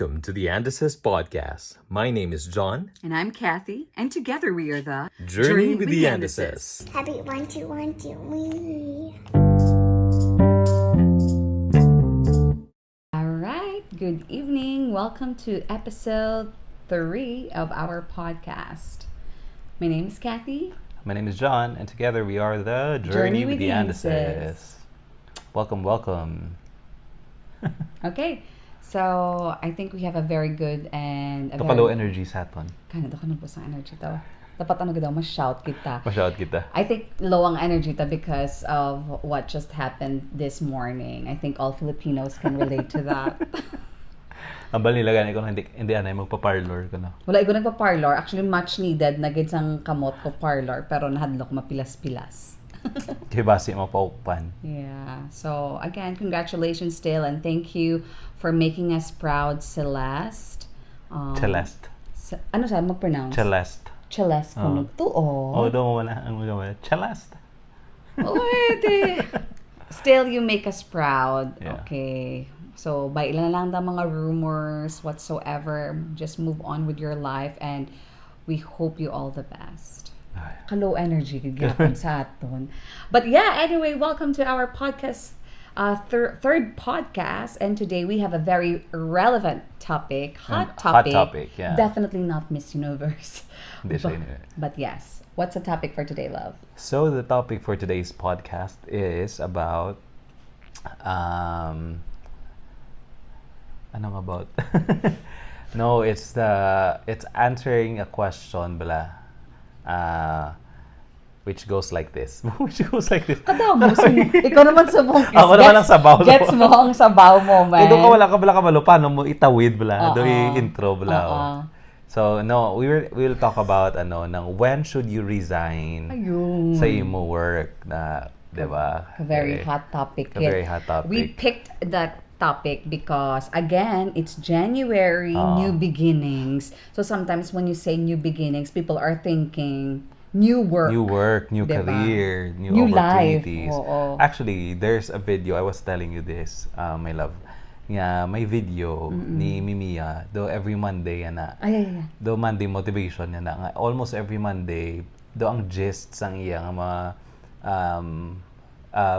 Welcome to the Andices Podcast. My name is John. And I'm Kathy, and together we are the Journey with the Andices. Happy 1, 2, 1, 2, me. All right, good evening. Welcome to episode 3 of our podcast. My name is Kathy. My name is John, and together we are the Journey with the Andices. Welcome. Okay, so I think we have a very good and a Ito ka low energy sa aton. Kanado ka po sa energy to. Dapat ano daw, ma-shout kita. Ma-shout kita. I think low ang energy ta because of what just happened this morning. I think all Filipinos can relate to that. Ang bal nila gani ko hindi anay magpa-parlor ko na. Wala ko nagpa-parlor. Actually, much needed na gid sang kamot ko parlor pero nahadlok mapilas-pilas. Kaya basi mapaupan. Yeah. So, again, congratulations still and thank you for making us proud, Celeste. Celeste. Ano siya mag-pronounce? Celeste. Celeste kuno to. Oh, do mo na ang mga Celeste. Pwede. Still, you make us proud. Yeah. Okay. So, by ilan lang mga rumors, whatsoever, just move on with your life and we hope you all the best. Low energy gyapon sa aton. But yeah, anyway, welcome to our podcast, third podcast, and today we have a very relevant topic, hot topic. Yeah. Definitely not Miss Universe. Hindi siya yun. But yes, what's the topic for today, love? So the topic for today's podcast is about anong about? No, it's answering a question bala. Which goes like this. Kada mo, ikaw naman sa mong Ako naman ang sabaw. Gets mo ang sabaw mo, man. Kung wala ka kabalo, paano mo itawid bala? Do intro bala. So, no, we will talk about ng when should you resign Ayun. sa imo work na, 'di ba? A very hot topic. A very hot topic. We picked that topic because again, it's January, new beginnings. So sometimes when you say new beginnings, people are thinking new work, new diba? Career, new opportunities. Life. Actually, there's a video. I was telling you this, my love. Yeah, may video ni Mimiya. Do every Monday na. Do Monday motivation na nga. Almost every Monday, do ang gist sang iyang mga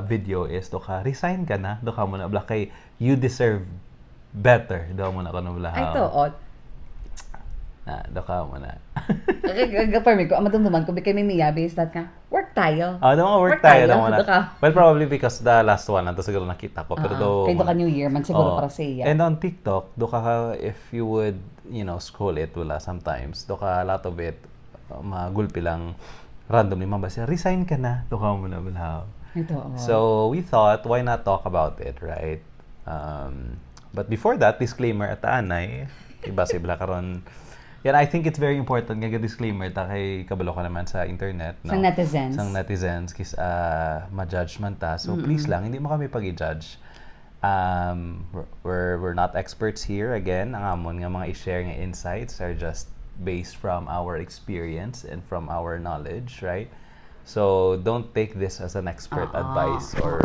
video is do ka resign ka na, do ka mo na bla kay you deserve better. Do mo na kuno bla. Ay to, do ka mo na. Permi ko, amadumduman ko, bigay may miyabi is that ka, work tayo. Work tayo. Well, probably because the last one, nandito siguro nakita ko. Pero kaya do ka New Year, man siguro para sa iya. And on TikTok, do ka, if you would, scroll it, wala sometimes, do ka, a lot of it, magulpi lang, randomly, mabasa, resign ka na, do ka mo na, bala. So, we thought, why not talk about it, right? But before that, disclaimer at anay, iba si bala karon. Yan, I think it's very important nga disclaimer ta kay kabalo ka naman sa internet, no? Sang netizens kis ma-judge man ta. So please lang, hindi mo kami pag-i-judge. We're not experts here again. Ang amon nga mga i-share nga insights are just based from our experience and from our knowledge, right? So don't take this as an expert advice or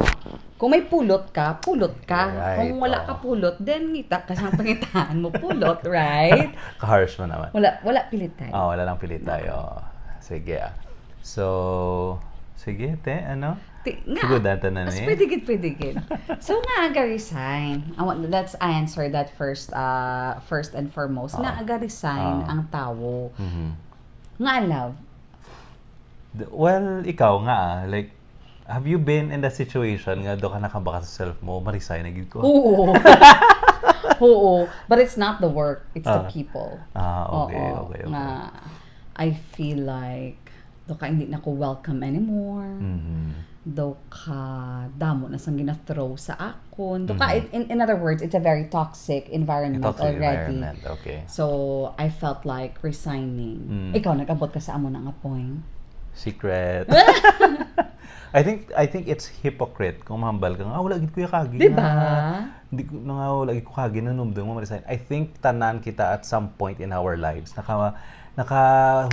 kung may pulot ka. Right, Kung wala ka pulot, then ngita ka sa pangitaan mo pulot, right? Ka-harsh mo naman. Wala pilit tayo. Wala lang pilit tayo. Sige. So, sige, Siguro data na niya. Pwede gid. So, nga resign. Let's answer that first and foremost. Nga resign ang tawo. Nga love. Well, ikaw nga, like, have you been in the situation nga do ka nakabaka sa self mo, ma-resign na gid ko? Oo. Oo. But it's not the work, it's the people. Okay. Nga, I feel like, do ka hindi na ko welcome anymore. Do ka damo na sang gina-throw sa akon. Do ka, in other words, it's a very toxic environment already. Okay. So, I felt like resigning. Ikaw, nag-abot ka sa amo na nga point? Secret. I think it's hypocrite kung mahambal ka wala gid ko kagi. Diba? Hindi ko wala gid ko kagi nanumdum mo resign. I think tanan kita at some point in our lives naka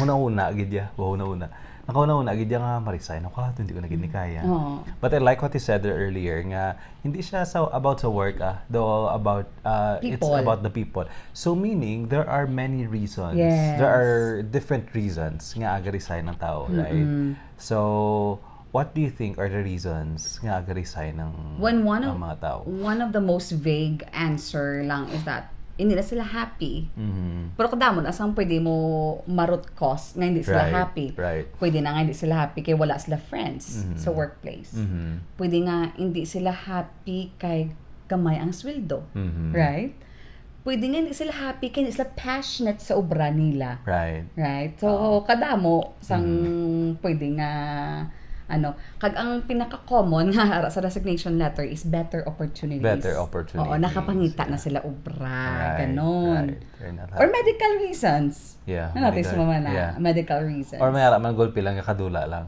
hunahuna gid ya, hunahuna. Ako na una, gid nga ma-resign ako, hindi ko na gid ni kaya. Oo. But I like what you said earlier nga hindi siya about sa work though about it's People. about the people. So meaning there are many reasons. Yes. There are different reasons nga aga resign ng tao, right? So what do you think are the reasons nga aga resign ng ng mga tao? One of the most vague answer lang is that hindi na sila happy. Pero kadamon, asang pwede mo marot cause nga hindi sila Right, happy. right. Pwede na nga hindi sila happy kay wala sila friends sa workplace. Pwede nga hindi sila happy kay gamay ang sweldo. Right? Pwede nga hindi sila happy kay hindi sila passionate sa obra nila. Right. Right? So, kadamo sang pwede nga kag ang pinaka-common nga sa resignation letter is better opportunities. Better opportunities. Oo, nakapangita na sila obra, Right, ganon. right. They're not Or happy. medical reasons. Yeah, Ano natin medical- sumama na? yeah. Medical reasons. Or may ara man gulpi lang kadula lang.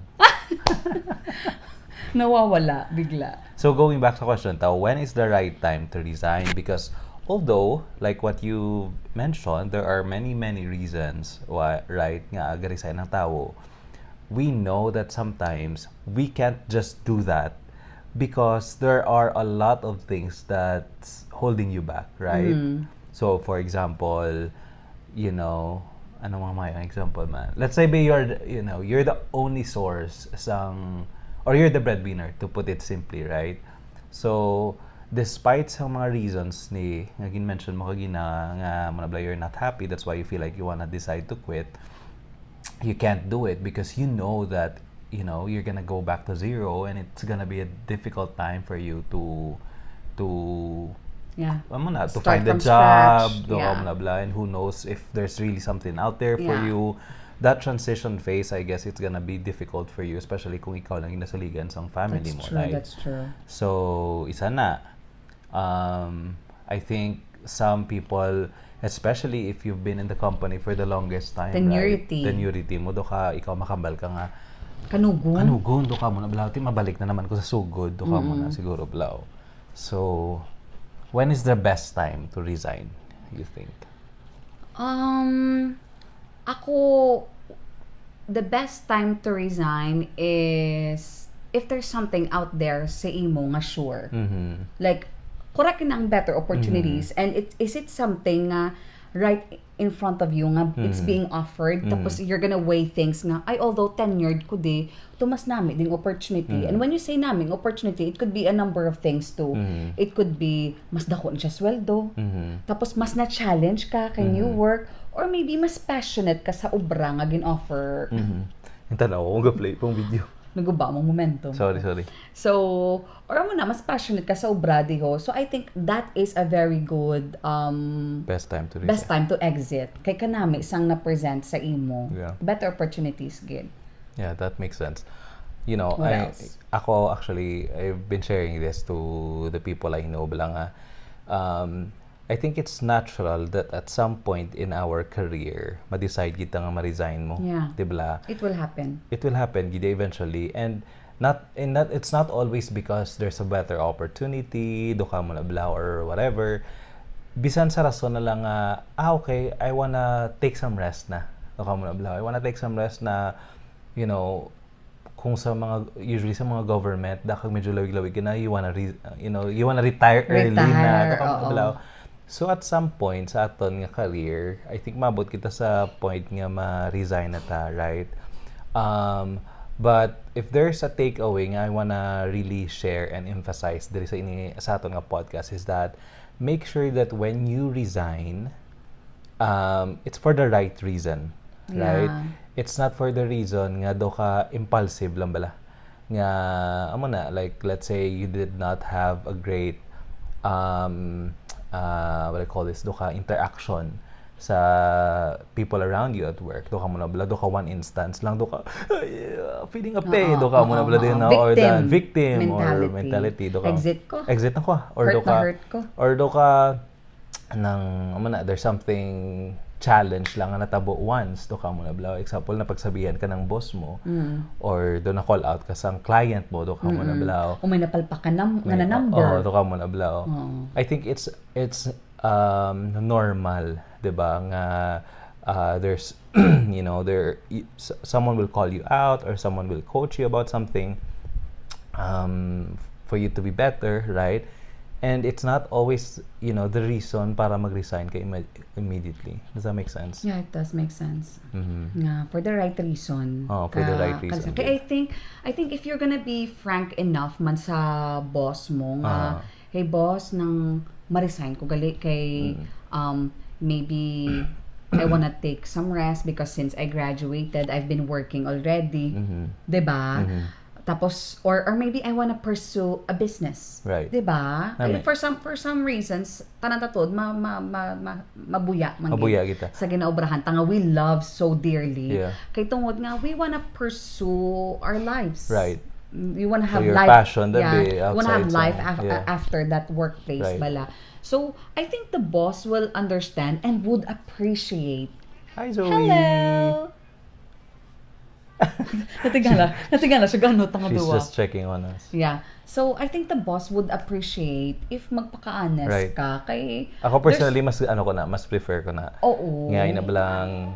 Nawawala bigla. So going back to the question, when is the right time to resign? Because although, like what you mentioned, there are many reasons why, right, nga aga resign ng tao. We know that sometimes we can't just do that because there are a lot of things that's holding you back, right? So for example, ano mga may example man? Let's say you're the only source or you're the breadwinner, to put it simply, right? So despite sa mga reasons ni nga mention mo kagina nga manabla you're not happy, that's why you feel like you wanna decide to quit. You can't do it because you know that you're gonna go back to zero and it's gonna be a difficult time for you to Start find a from job, scratch. and who knows if there's really something out there for Yeah. you. That transition phase, I guess it's gonna be difficult for you, especially kung ikaw lang yung nasaligan sa family mo, right? That's true. So, isa na. I think some people, especially if you've been in the company for the longest time, Tenuity. right? Tenuity mo, ikaw makambal ka nga, Kanugon. do ka muna, blaw, mabalik na naman ko sa sugod, do ka muna, siguro, blaw. So, when is the best time to resign, you think? Ako, the best time to resign is if there's something out there sa imo nga sure. Like, correct na ang better opportunities and is it something nga right in front of you nga it's being offered tapos you're gonna weigh things nga although tenured ko tumas nami ding opportunity and when you say naming opportunity it could be a number of things too. It could be mas dako na siya sweldo tapos mas na challenge ka kay new work or maybe mas passionate ka sa obra nga gin-offer. Yung tanaw ko play pong video. Naguba mong momentum. Sorry. So, or mo na, mas passionate ka sa obra diho. So, I think that is a very good Best time to resign. best time to exit. Kay kanami isang na-present sa imo. Yeah. Better opportunities, good. Yeah, that makes sense. What else? Ako actually, I've been sharing this to the people I know. I think it's natural that at some point in our career, ma-decide kita nga ma-resign mo. Yeah. Diba? It will happen. It will happen gid eventually, and it's not always because there's a better opportunity, do ka mo na blah or whatever. Bisan sa rason na lang okay, I wanna take some rest na. Do ka mo na blah. I wanna take some rest na, kung usually sa mga government, dakag medyo lawig-lawig na, you wanna retire early na. Do ka mo na blah. So at some point sa aton nga career, I think mabot kita sa point nga ma-resign na ta, right? But if there's a takeaway nga I wanna really share and emphasize diri sa aton nga podcast is that make sure that when you resign, it's for the right reason, right? Yeah. It's not for the reason nga do ka impulsive lang bala. Nga like let's say you did not have a great what I call this, do ka interaction sa people around you at work. Do ka muna bala, do ka one instance lang, do ka feeling a pain, do ka muna bala din or the victim or mentality. Do ka, exit na ko. Or do ka nang there's something challenge lang na natabo once, do ka muna bala. Example, na pagsabihan ka ng boss mo or do na call out ka sa client mo, do ka muna bala. O may napalpak ka na number. Do ka muna bala. I think it's normal, 'di ba, nga there's someone will call you out or someone will coach you about something for you to be better, right? And it's not always, the reason para mag-resign ka immediately. Does that make sense? Yeah, it does make sense. Mm-hmm. Yeah, for the right reason. Oh, for the right reason. Kaya I think if you're gonna be frank enough man sa boss mo nga, hey boss, nang ma-resign ko gali kay maybe I wanna take some rest because since I graduated, I've been working already. Diba? Tapos or maybe I wanna pursue a business. Right. Diba? For some reasons, tanan tatod mabuya man Mabuya kita. sa ginaubrahan tanga we love so dearly. Yeah. Kay tungod nga we wanna pursue our lives. Right. You wanna have your life. passion that day you wanna have outside life after that workplace Right. bala. So I think the boss will understand and would appreciate. Hi, Zoe. Hello. Natigala siya ganot tanga She's duwa. just checking on us. Yeah. So I think the boss would appreciate if magpaka-honest Right. ka kay Ako personally, mas prefer ko na. Oo. Ngayon na balang,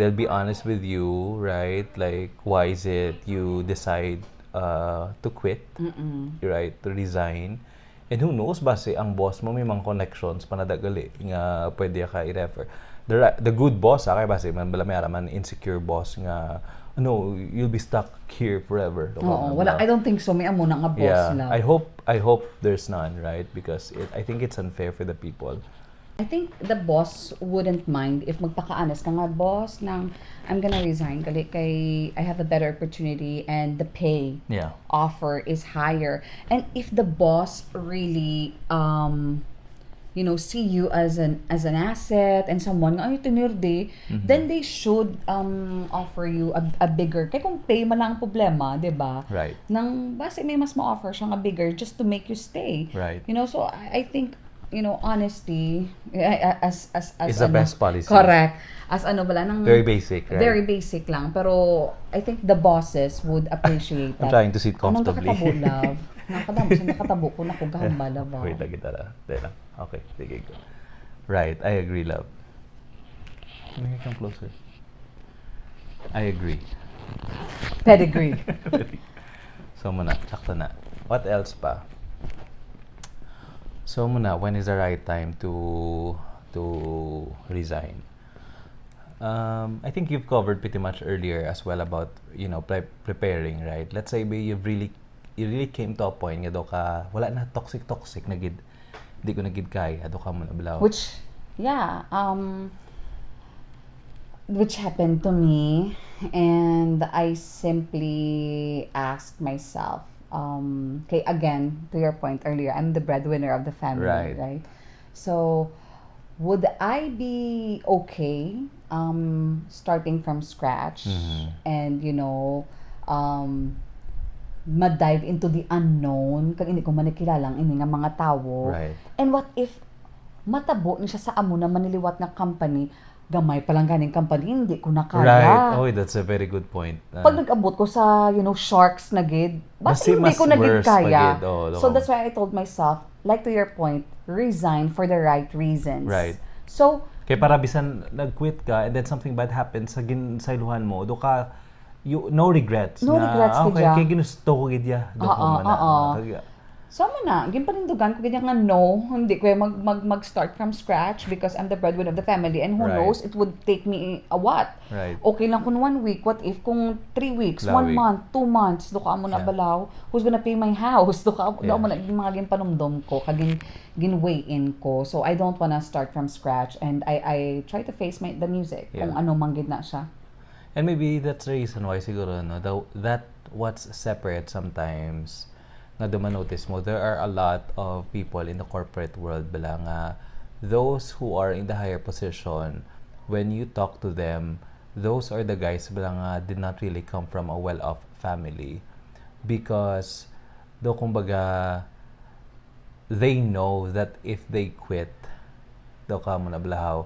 they'll be honest with you, right? Like, why is it you decide to quit, right? To resign. And who knows, base ang boss mo may mga connections panadagali nga pwede ka i-refer. The good boss, kaya base man bala may araman insecure boss nga no, you'll be stuck here forever. Oo, wala. I don't think so. May amo na nga boss Yeah, lang. I hope there's none, right? Because I think it's unfair for the people. I think the boss wouldn't mind if magpaka-honest ka nga, boss, nang I'm gonna resign kay I have a better opportunity and the pay Yeah. offer is higher. And if the boss really see you as an asset and someone nga ay tinirde, then they should offer you a bigger kay kung pay man lang ang problema, 'di ba? Right. Nang base may mas ma-offer siya nga bigger just to make you stay. Right. So I think honesty as Is the best policy. Correct. As bala nang Very basic, right? Very basic lang, pero I think the bosses would appreciate I'm that. trying to sit comfortably. Anong kakatabo, love? Nakatabo ko na ko gahambala ba? Wait lang kita lang. Teka lang. Okay, sige go. Right, I agree, love. Can you come closer? I agree. Pedigree. So muna, sakto na. What else pa? So muna, when is the right time to resign? I think you've covered pretty much earlier as well about preparing, right? Let's say you really came to a point nga do ka wala na toxic na gid. Di ko na gid kaya do ka mo na balaw. Which happened to me, and I simply asked myself, okay, again, to your point earlier, I'm the breadwinner of the family, right? So, would I be okay starting from scratch and, ma-dive into the unknown kag hindi ko manikilalang ini nga mga tawo? Right. And what if matabo ni siya sa amo na maniliwat na company, gamay pa lang ganing company, hindi ko na kaya. Right. Oh, that's a very good point. Pag nag-abot ko sa, sharks na gid, basta hindi ko na gid kaya. So that's why I told myself, like to your point, resign for the right reasons. Right. So, kaya para bisan nag-quit ka and then something bad happens sa ginsaluhan mo, do ka no regrets. No regrets okay, kaya. kaya ginusto ko gid ya. Do ko man na. So na, gimpanindugan ko ganyan nga no, hindi ko mag-start from scratch because I'm the breadwinner of the family, and who knows, it would take me a what? Right. Okay lang kung 1 week, what if kung 3 weeks, Lawi. 1 month, 2 months, do ka mo na balaw, who's gonna pay my house? Do mo na yung mga ginpanumdom ko, kagin ginweigh in ko. So I don't wanna start from scratch, and I try to face the music kung ano man gid na siya. And maybe that's the reason why siguro that what's separate sometimes na notice mo, there are a lot of people in the corporate world bala nga those who are in the higher position, when you talk to them, those are the guys bala nga did not really come from a well-off family, because do kumbaga they know that if they quit do ka mo na blahaw,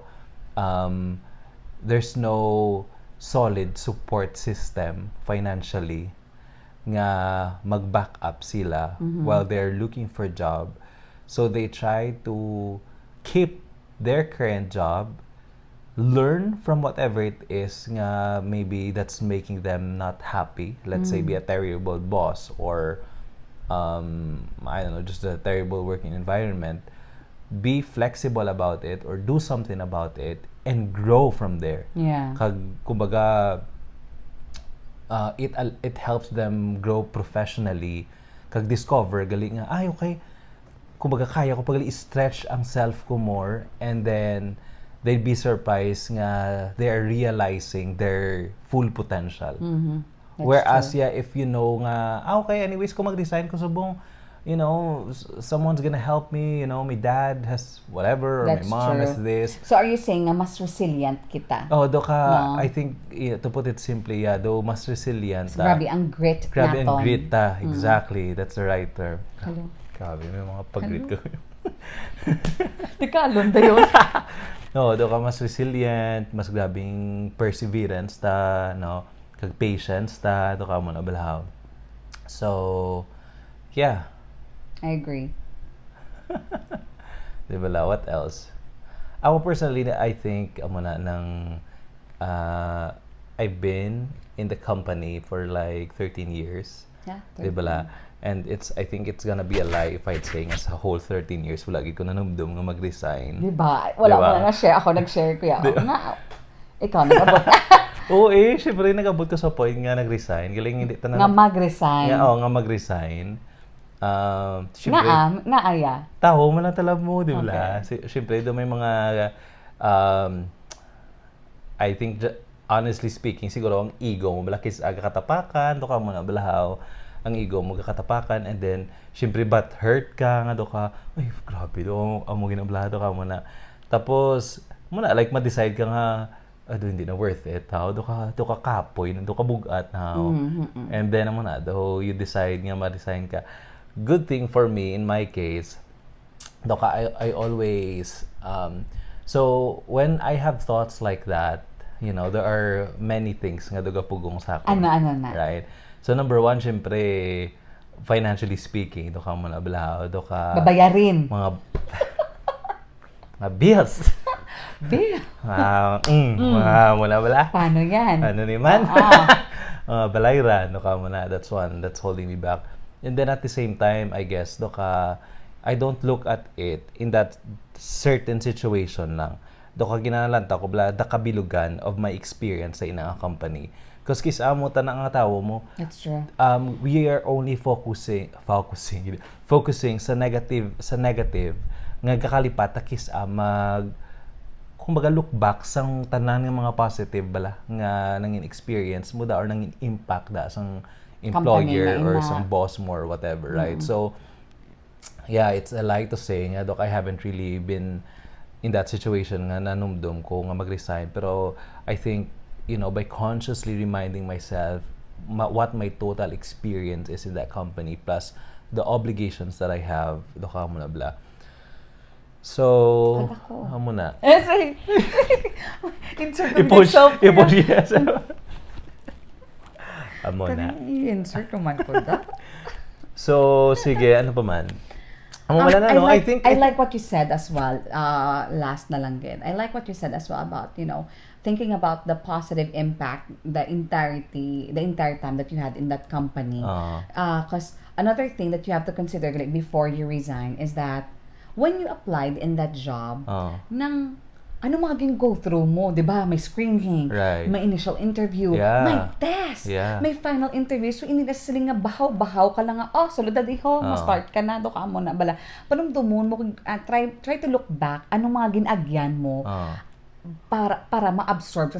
there's no solid support system financially nga mag-back up sila while they're looking for a job. So they try to keep their current job learn from whatever it is nga maybe that's making them not happy. Let's say be a terrible boss or I don't know, just a terrible working environment. Be flexible about it or do something about it and grow from there. Yeah. Kumbaga, it helps them grow professionally. Kag discover gali nga okay, kumbaga kaya ko pagali stretch ang self ko more, and then they'd be surprised nga they are realizing their full potential. Whereas if you know nga okay, anyways ko mag-resign ko subong, someone's gonna help me, my dad has whatever, or That's my mom true. has this. So are you saying na mas resilient kita? Do ka, No. I think, to put it simply, do mas resilient. So, grabe ang grit Grabe naton. ang grit ta. Exactly. That's the right term. Hello. Grabe, may mga pag-grit ko. Teka, alonda yun. Do ka mas resilient, mas grabing perseverance ta, kag patience ta, do ka mo na balhaw. So, yeah. I agree. Di ba la? What else? Ako personally, I think, I've been in the company for like 13 years. Yeah, Di ba la? And I think it's gonna be a lie if I'd say nga sa whole 13 years, wala gid ko nanumdum nga mag-resign. Diba? Wala Diba? ko na share. Ako nag-share kuya. Ikaw nag-abot. Oo syempre nag-abot ko sa point nga nag-resign. Galing hindi ta Nga mag-resign. nga mag-resign. Syempre, Naaya. tao man lang talab mo, di ba? Syempre, do may mga, I think, honestly speaking, siguro ang ego mo, malakis aga katapakan, do ka muna balahaw, ang ego mo katapakan, and then, syempre, but hurt ka, nga do ka, ay, grabe, do, amo ginabalahaw, do ka muna. Tapos, muna, like, ma-decide ka nga, hindi na worth it, do ka kapoy, do ka bugat, and then, muna, do you decide nga, ma-resign ka. Good thing for me, in my case, I always, so when I have thoughts like that, there are many things nga doga pugong sa akin. Ano na? Right? So number one, syempre, financially speaking, do ka muna balahaw, do ka Babayarin. mga bills. Bill. Muna bala. Paano yan? Ano naman? Balayran, do ka muna. That's one. That's holding me back. And then at the same time, I guess, I don't look at it in that certain situation lang. Ginalanta ko bla kabilugan of my experience sa inang company. Because kisa mo tanang nga tawo mo. That's true. We are only focusing sa negative nga kakalipat kis kumbaga look back sang tanan ng mga positive bala nga nangin experience mo da or nangin impact da sang employer or some boss mo or whatever, right? So, yeah, it's a lie to say nga, I haven't really been in that situation nga nanumdum ko nga mag-resign. Pero I think, by consciously reminding myself what my total experience is in that company plus the obligations that I have, doka mo na bla. So, amo na. Insert yourself. Yes. Amo na. I-insert naman ko da. So, sige, ano pa man? I like what you said as well. Last na lang din. I like what you said as well about, thinking about the positive impact, the entire time that you had in that company. Because another thing that you have to consider like, before you resign is that when you applied in that job, ano maging go through mo, 'di ba? May screening, may initial interview, may test, may final interview. So inila sila nga bahaw ka lang nga, sulod iho, ma-start ka na do ka mo na bala. Panumdumon mo try to look back anong mga ginagyan mo. Para ma-absorb sa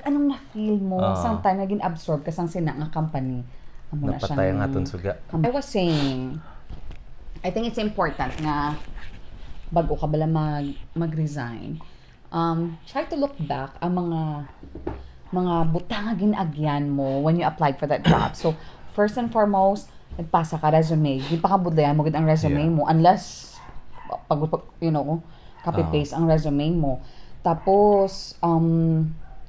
anong na-feel mo sang time na gin-absorb ka sang sina nga company. Amo na napatay ang aton suga. I was saying, I think it's important nga bago ka bala mag-resign. Try to look back ang mga butang nga ginagyan mo when you applied for that job. So, first and foremost, nagpasa ka resume. Di pa kabudlayan mo gid ang resume mo unless copy-paste ang resume mo. Tapos,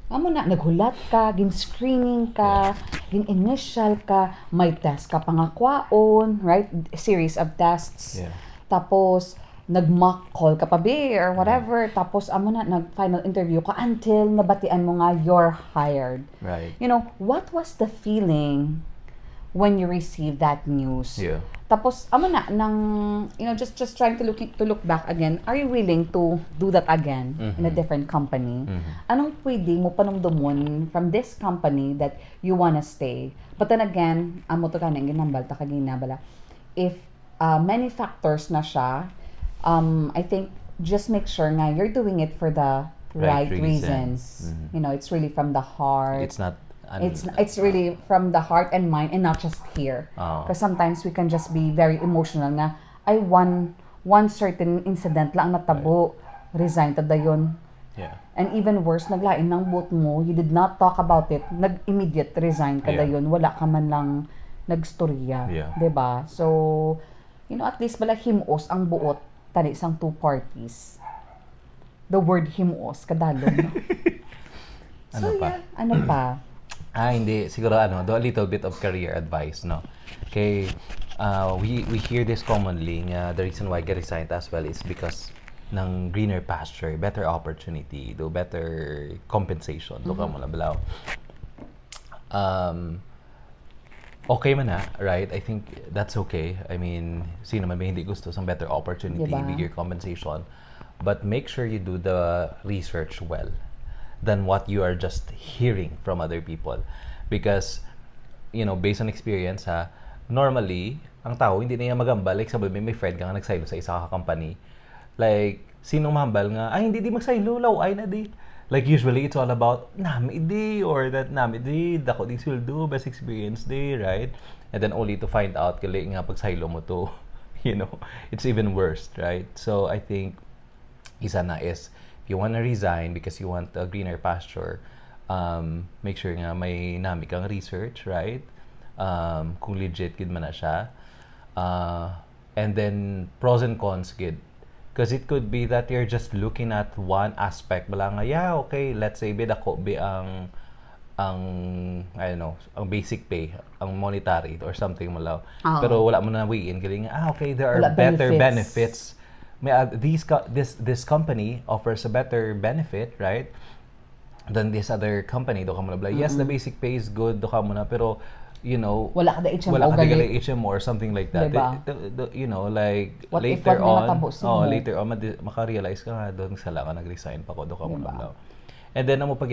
naghulat ka, gin-screening ka, gin-initial ka, may test ka pangakwaon, right? A series of tests. Yeah. Tapos, nag-mock call ka pa be or whatever, tapos amo na nag-final interview ka until nabatian mo nga you're hired. Right. You know, what was the feeling when you received that news? Yeah. Tapos amo na nang just trying to look back again, are you willing to do that again in a different company? Anong pwede mo panumdumon from this company that you wanna stay? But then again, amo to kanang ginambal ta kaginabala. If many factors na siya, I think just make sure nga you're doing it for the right reasons. You know, it's really from the heart. It's not It's really from the heart and mind and not just here. Because sometimes we can just be very emotional na ay one certain incident lang natabo, resign ta dayon. Yeah. And even worse, naglain ng boat mo, you did not talk about it, nag-immediate resign ka dayon, wala ka man lang nagstorya, Yeah. 'di ba? So, at least bala himos ang buot tani sang two parties. The word himos kadalom. No? Ano pa? Ano pa? Hindi. Siguro, do a little bit of career advice, no? Okay, we hear this commonly, the reason why get resigned as well is because ng greener pasture, better opportunity, do better compensation, do ka mo na balaw. Okay man na, right? I think that's okay. I mean, sino man may hindi gusto sa better opportunity, Diba? bigger compensation. But make sure you do the research well than what you are just hearing from other people. Because, based on experience, normally, ang tao, hindi na niya magambal. Like, sabi, may friend ka nga nagsaylo sa isa ka company. Like, sinong mahambal nga, ay, hindi magsaylo, ay na di. Like, usually, it's all about, nami di, or that nami di, dako di sweldo, best experience di, right? And then only to find out, kali nga pagsaylo mo to, it's even worse, right? So, I think, isa na is, if you want to resign because you want a greener pasture, make sure nga may nami kang research, right? Kung legit gid man na siya. And then pros and cons gid. Because it could be that you're just looking at one aspect bala nga, yeah, okay, let's say bid ako ang I don't know, ang basic pay, ang monetary or something mo law. Pero wala mo na weigh-in galing okay, there are Wala better benefits. This company offers a better benefit, right? Than this other company. Do ka mo na bala. Yes, the basic pay is good. Do ka mo na. Pero, wala ka da HMO wala ka gali. da HMO or something like that. Diba? Like, What if later wag on, natapos mo? later on, maka-realize ka nga doon sa ka nag-resign pa ko. Do ka mo na Diba? bala. And then, amo pag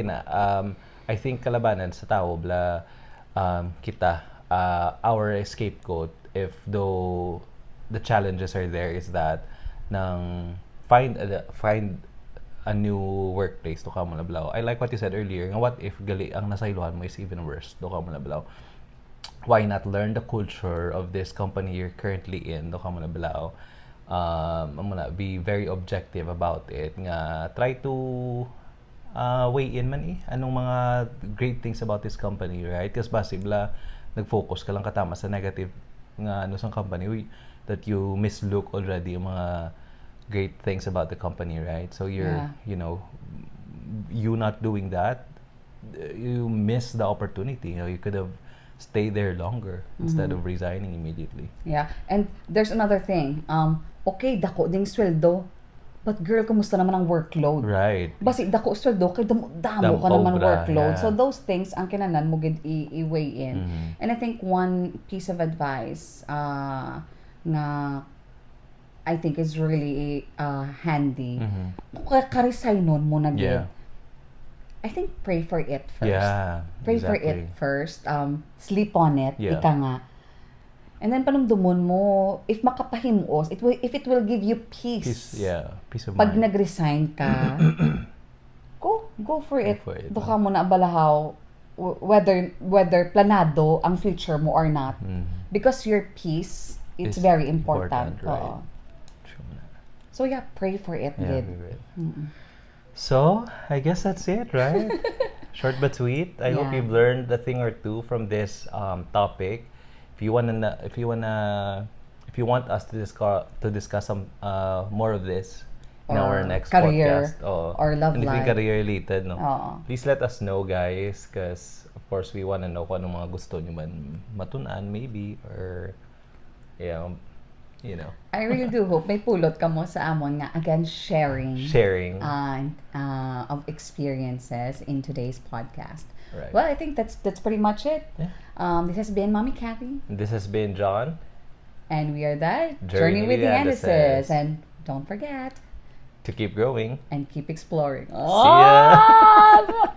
I think kalabanan sa tao, bla, kita, our scapegoat, if though the challenges are there, is that nang find a new workplace to ka mo na blaw. I like what you said earlier. Nga what if gali ang nasaylohan mo is even worse to ka mo na blaw. Why not learn the culture of this company you're currently in to ka mo na blaw. Be very objective about it. Nga try to weigh in man anong mga great things about this company, right? Kasi basibla nag-focus ka lang katama sa negative nga sa company that you mislook already yung mga great things about the company, right? So you're, you not doing that, you miss the opportunity. You could have stayed there longer instead of resigning immediately. Yeah. And there's another thing. Okay, dako ding sweldo. But girl, kumusta naman ang workload? Right. Basi dako sweldo kay damo ka naman workload. So those things ang kinanan mo gid i-weigh in. And I think one piece of advice na I think is really handy. Kung ka-resignon mo na gid. I think pray for it first. Yeah. Pray for it first. Sleep on it. Yeah. Ika nga. And then panumdumon mo, if makapahimos, if it will give you peace. Peace of Pag mind. nag-resign ka, go for it. for it. Doka mo na abalahaw whether planado ang future mo or not. Because your peace, it's very important. Right? So yeah, pray for it, Yeah, Gid. So, I guess that's it, right? Short but sweet. I hope Yeah. you've learned a thing or two from this topic. If you want us to discuss some more of this in Or our next career, podcast, or love anything life. career related, no? Oo. Please let us know, guys, because of course we want to know kung anong mga gusto nyo man matunan, maybe, or you know. I really do hope may pulot ka mo sa amon nga again sharing of experiences in today's podcast. Right. Well, I think that's pretty much it. Yeah. This has been Mommy Kathy, This has been John. and we are the Journey Journey with with the the Anderses. Anderses. And don't forget To keep growing. and keep exploring. See ya! Oh!